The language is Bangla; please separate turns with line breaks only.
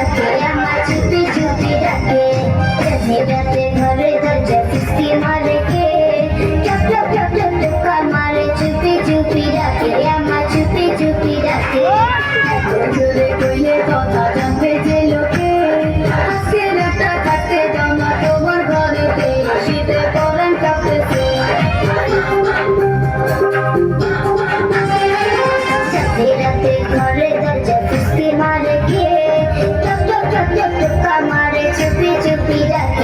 ডাকে আমার চুপি চুপি ডাকে রাতে রাতে ঘরে দরজা কিস্তি মারে কে টপ টপ টপ টপ টোকা মারে চুপি চুপি ডাকে আমার চুপি চুপি ডাকে জোরে কইলে কথা জানবে যে লোকে আজকে রাতটা কাটতে দাও না তোমার ঘরেতে শীতে পরান কাঁপতেছে রাতে রাতে ঘরে দরজা কিস্তি মারে কে টপ টপ টপ টপ টোকা মারে চুপি চুপি ডাকে